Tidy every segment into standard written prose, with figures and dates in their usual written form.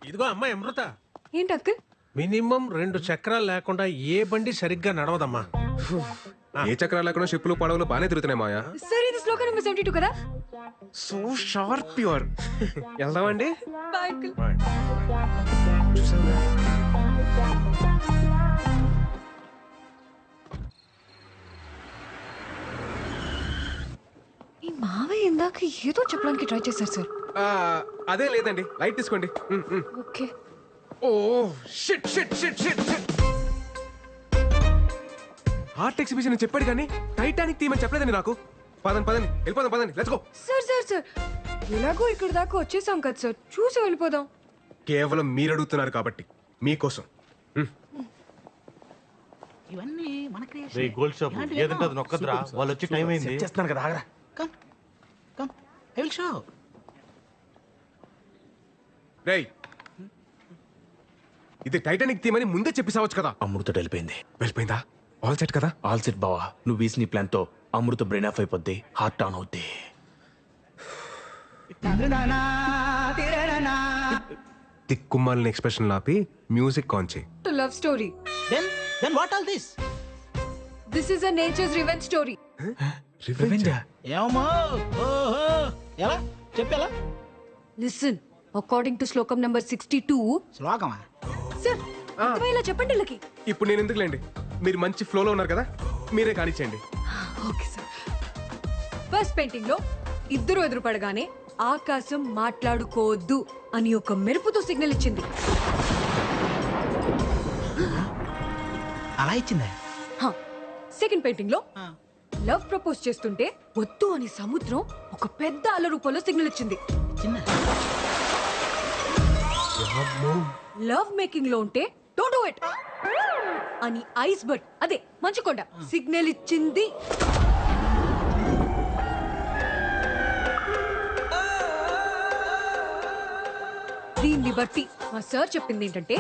ఇదిగో అమ్మాయి అమృత, ఏంటి అంకుల్? మినిమం 2 చక్రాలు లేకుండా ఏ బండి సరిగ్గా నడవదమ్మా. ఏ చక్రాలు లేకుండా షిప్పులు పడవలు బాగానే తిరుగుతున్నాయి మాయా. సార్ ఇది శ్లోక నెంబర్ 72 కదా? So sharp pure. వెళ్దామండి. Bye uncle. ఈ మావయ్య ఇందాక ఏదో చెప్పడానికి ట్రై చేశారు సార్. అదే లేదండి, లైట్ తీసుకోండి. Okay. Oh shit shit shit shit shit. Art exhibition చెప్పాడు కానీ టైటానిక్ థీమ్ అని చెప్పలేదండి నాకు. పదండి పదండి వెళ్ళిపోదాం, పదండి let's go. Sir sir sir ఎలాగో ఇక్కడ దాకా వచ్చేసాం కదా సార్, చూసి వెళ్ళిపోదాం. కేవలం మీరు అడుగుతున్నారు కాబట్టి మీకోసం. ఇవన్నీ మన క్రియేషన్. రే గోల్డ్ షాప్ ఏదంటే అది నొక్కద్రా, వాళ్ళు వచ్చి టైం అయింది. చేస్తున్నాను కదా, ఆగరా. Come come I will show. రేయ్, ఇది టైటానిక్ థీమ్ అని ముందే చెప్పేసావచ్చు కదా. అమృత వెళ్ళిపోయింది. వెళ్ళిపోయిందా? ఆల్ సెట్ కదా? ఆల్ సెట్ బావా. నువ్వు వేసిన నీ ప్లాన్ తో అమృత బ్రెయిన్ ఆఫ్ అయిపోద్ది, హార్ట్ ఆన్ అవుద్ది. తిక్కుమాలిన ఎక్స్ప్రెషన్ ఆపి మ్యూజిక్ ఆన్ చేయి. Love story. Then what all this? This is a nature's revenge story. ఏమో ఓహో, ఎలా చెప్పేలా? లిసన్, అకార్డింగ్ టు శ్లోకం నెంబర్ 62. శ్లోకమా? సార్ ఇలా చెప్పండి వీళ్ళకి. ఇప్పుడు నేను ఎందుకులేండి, మీరు మంచి ఫ్లోలో ఉన్నారు కదా, మీరే కానిచ్చేయండి. Okay sir. ఫస్ట్ పెయింటింగ్ లో ఇద్దరు ఎదురుపడగానే ఆకాశం మాట్లాడుకోవద్దు అని ఒక మెరుపుతో సిగ్నల్ ఇచ్చింది. అలా ఇచ్చిందా? సెకండ్ పెయింటింగ్ లో లవ్ ప్రపోజ్ చేస్తుంటే వద్దు అని సముద్రం ఒక పెద్ద అల రూపంలో సిగ్నల్ ఇచ్చింది. చిన్న లవ్ మేకింగ్ లో ఉంటే డోంట్ డూ ఇట్ అని ఐస్ బర్డ్, అదే మంచుకొండ, సిగ్నల్ ఇచ్చింది. దీన్ని బట్టి మా సార్ చెప్పింది ఏంటంటే,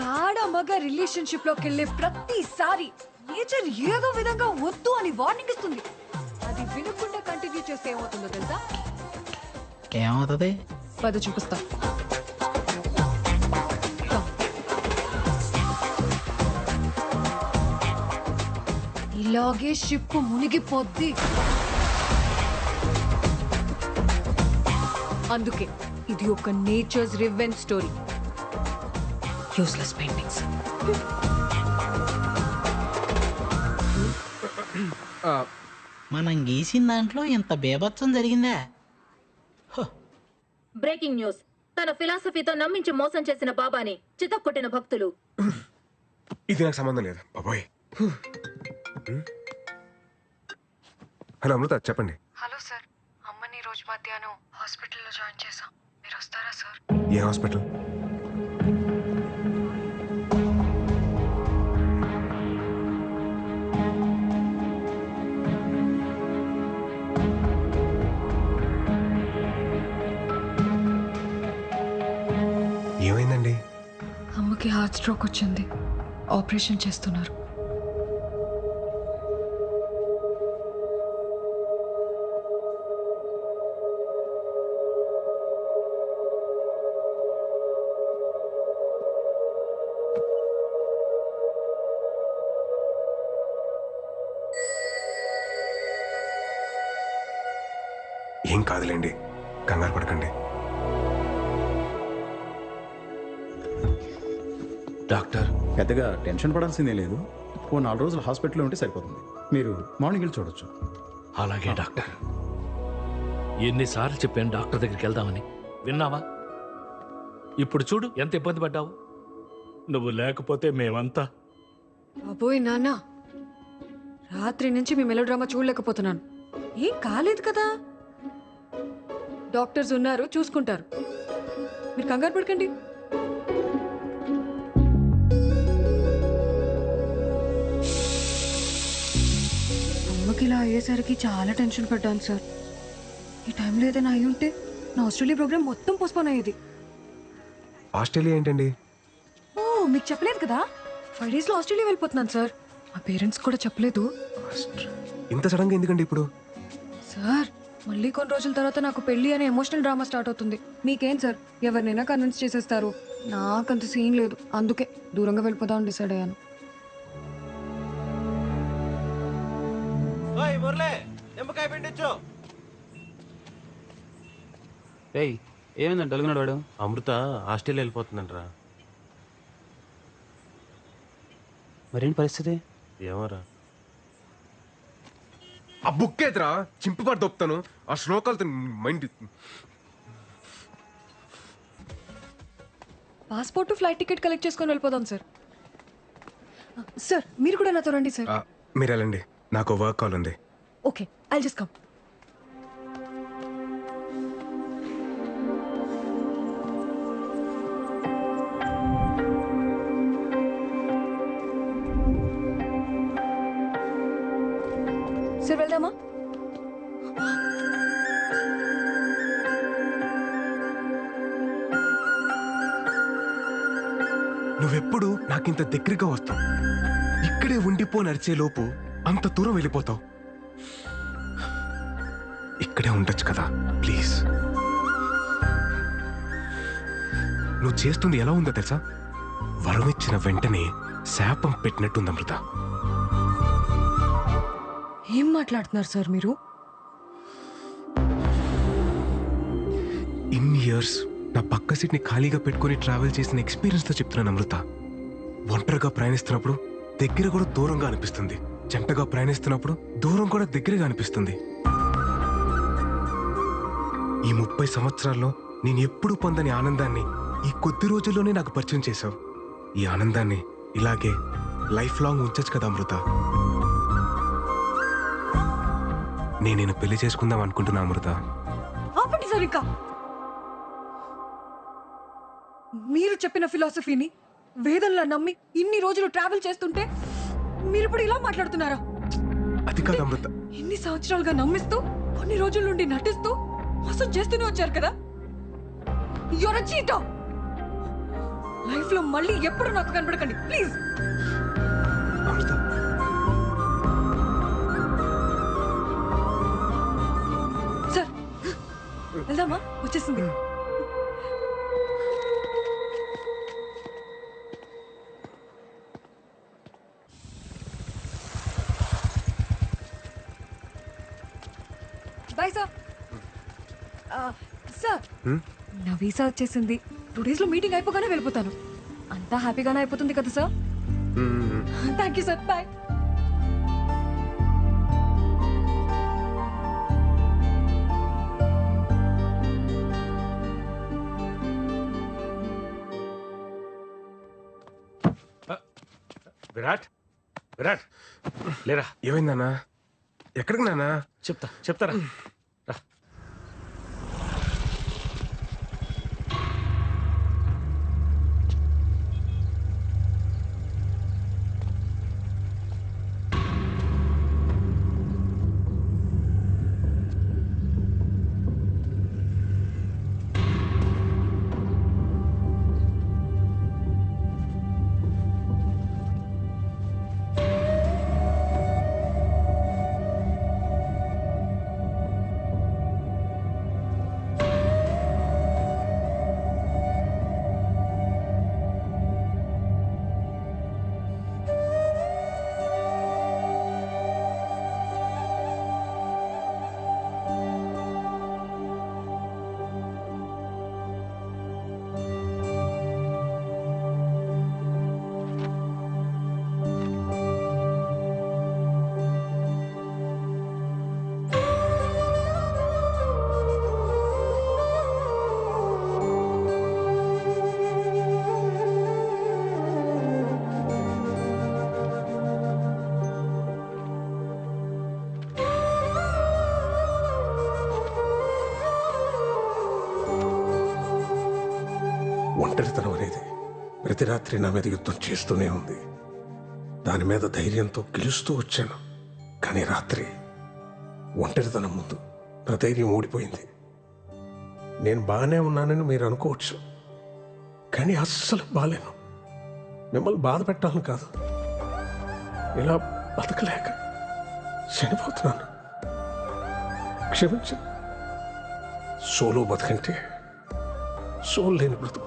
గాఢ మగ రిలేషన్షిప్ లోకి వెళ్ళే ప్రతిసారి నేచర్ ఏదో విధంగా వద్దు అని వార్నింగ్ ఇస్తుంది. అది వినకుండా కంటిన్యూ చేస్తే ఏమవుతుందో తెలుసా? ఏమవుతుంది? పద చూపిస్తా. ఇలాగే షిప్ మునిగిపోద్ది. అందుకే ఇది ఒక nature's revenge story. Useless paintings. మనం గీసిన దాంట్లో ఇంత బేభత్సం జరిగిందా? Breaking news. తన ఫిలాసఫీతో నమ్మించి మోసం చేసిన బాబాని చితక్కొట్టిన భక్తులు. ఇది నాకు సంబంధం లేదు బాబోయ్. హలో అమృత, చెప్పండి. హలో సార్, అమ్మని రోజు మధ్యాహ్నం హాస్పిటల్లో జాయిన్ చేశాం. మీరు వస్తారా సార్? ఏ హాస్పిటల్? ఏమైందండి? అమ్మకి హార్ట్ స్ట్రోక్ వచ్చింది, ఆపరేషన్ చేస్తున్నారు. ఏం కాదులేండి, కంగారు పడకండి. డాక్టర్, పెద్దగా టెన్షన్ పడాల్సిందే లేదు. ఓ 4 రోజులు హాస్పిటల్లో ఉంటే సరిపోతుంది. మీరు మార్నింగ్ వెళ్ళి చూడొచ్చు. అలాగే డాక్టర్. ఎన్నిసార్లు చెప్పాను డాక్టర్ దగ్గరికి వెళ్దామని, విన్నావా? ఇప్పుడు చూడు ఎంత ఇబ్బంది పడ్డావు. నువ్వు లేకపోతే మేమంతా. అబ్బోయ్ నాన్న, రాత్రి నుంచి మీ మెలోడ్రామా చూడలేకపోతున్నాను. ఏం కాలేదు కదా, డాక్టర్స్ ఉన్నారు, చూసుకుంటారు. మీరు కంగారు పడకండి. అమ్మకి ఇలా అయ్యేసరికి చాలా టెన్షన్ పడ్డాను సార్. ఈ టైంలో ఏదైనా అయి ఉంటే నా ఆస్ట్రేలియా ప్రోగ్రామ్ మొత్తం పోస్ట్పోన్ అయ్యేది. ఆస్ట్రేలియా ఏంటండి? ఓ, మీకు చెప్పలేదు కదా, 5 days లో ఆస్ట్రేలియా వెళ్ళిపోతున్నాను సార్. మా పేరెంట్స్ కూడా చెప్పలేదు. ఇంత సడన్ గా ఎందుకండి ఇప్పుడు? సార్, మళ్ళీ కొన్ని రోజుల తర్వాత నాకు పెళ్లి అనే ఎమోషనల్ డ్రామా స్టార్ట్ అవుతుంది. మీకేం సార్, ఎవరినైనా కన్విన్స్ చేసేస్తారు. నాకంత సీన్ లేదు, అందుకే దూరంగా వెళ్ళిపోదామని డిసైడ్ అయ్యాను. ఏయ్ ఏమైందండి అడుగున్నాడు వాడు? అమృత హాస్టల్ వెళ్ళిపోతుందంట్రా. మరేంటి పరిస్థితి? ఏమోరా. ఆ బుక్ ఏదిరా చింపి పడి దొప్పుతాను ఆ శ్లోకాలతో mind. Passport flight ticket collect చేసుకొని వెళ్ళిపోదాం సార్. సార్ మీరు కూడా నాతో రండి సార్. మీరు వెళ్ళండి, నాకు వర్క్ కాల్ ఉంది. Okay, I'll just come. Sir వెళ్దామా? నువ్వెప్పుడు నాకింత దగ్గరగా వస్తావు, ఇక్కడే ఉండిపో నడిచే లోపు అంత దూరం వెళ్ళిపోతావు. ఇక్కడే ఉండొచ్చు కదా ప్లీజ్. నువ్వు చేస్తుంది ఎలా ఉందో తెలుసా? వరం ఇచ్చిన వెంటనే శాపం పెట్టినట్టుంది అమృత. ఏం మాట్లాడుతున్నారు సార్ మీరు? ఇన్ని ఇయర్స్ నా పక్క సీట్ని ఖాళీగా పెట్టుకుని ట్రావెల్ చేసిన ఎక్స్పీరియన్స్తో చెప్తున్నాను అమృత. ఒంటరిగా ప్రయాణిస్తున్నప్పుడు దగ్గర కూడా దూరంగా అనిపిస్తుంది, జంటగా ప్రయాణిస్తున్నప్పుడు దూరం కూడా దగ్గరగా అనిపిస్తుంది. ఈ 30 సంవత్సరాల్లో నేను ఎప్పుడూ పొందని ఆనందాన్ని ఈ కొద్ది రోజుల్లోనే నాకు పరిచయం చేశావు. ఈ ఆనందాన్ని ఇలాగే లైఫ్ లాంగ్ ఉంచచ్చు కదా అమృత. నేను పెళ్లి చేసుకుందాం అనుకుంటున్నా అమృత. ఆపండి సార్, ఇంకా మీరు చెప్పిన ఫిలాసఫీని వేదంలా నమ్మి ఇన్ని రోజులు ట్రావెల్ చేస్తుంటే మీరు ఇప్పుడు ఇలా మాట్లాడుతున్నారా? అది కాదు అమృత. ఇన్ని సంవత్సరాలుగా నమ్మిస్తూ కొన్ని రోజుల నుండి నటిస్తూ మోసం చేస్తూనే వచ్చారు కదా. Your cheater. లైఫ్ లో మళ్ళీ ఎప్పుడు నాకు కనబడకండి ప్లీజ్. అమృత సార్ వెళ్దామా? వచ్చేసింది. Bye sir. సార్ నా వీసా వచ్చేసింది. 2 days లో మీటింగ్ అయిపోగానే వెళ్ళిపోతాను. అంతా హ్యాపీగానే అయిపోతుంది కదా sir? Thank you sir, bye. Virat, Virat లేరా. ఏమైందన్నా? ఎక్కడికి నాన్నా? చెప్తారా. రా. ఒంటరితనం అనేది ప్రతి రాత్రి నా మీద యుద్ధం చేస్తూనే ఉంది. దాని మీద ధైర్యంతో గెలుస్తూ వచ్చాను. కానీ రాత్రి ఒంటరితనం ముందు నా ధైర్యం ఓడిపోయింది. నేను బాగానే ఉన్నానని మీరు అనుకోవచ్చు, కానీ అస్సలు బాగాలేను. మిమ్మల్ని బాధ పెట్టాలని కాదు, ఇలా బతకలేక చనిపోతున్నాను. క్షమించండి. సోలో బతకంటే సోల్ లేని బ్రతుకు.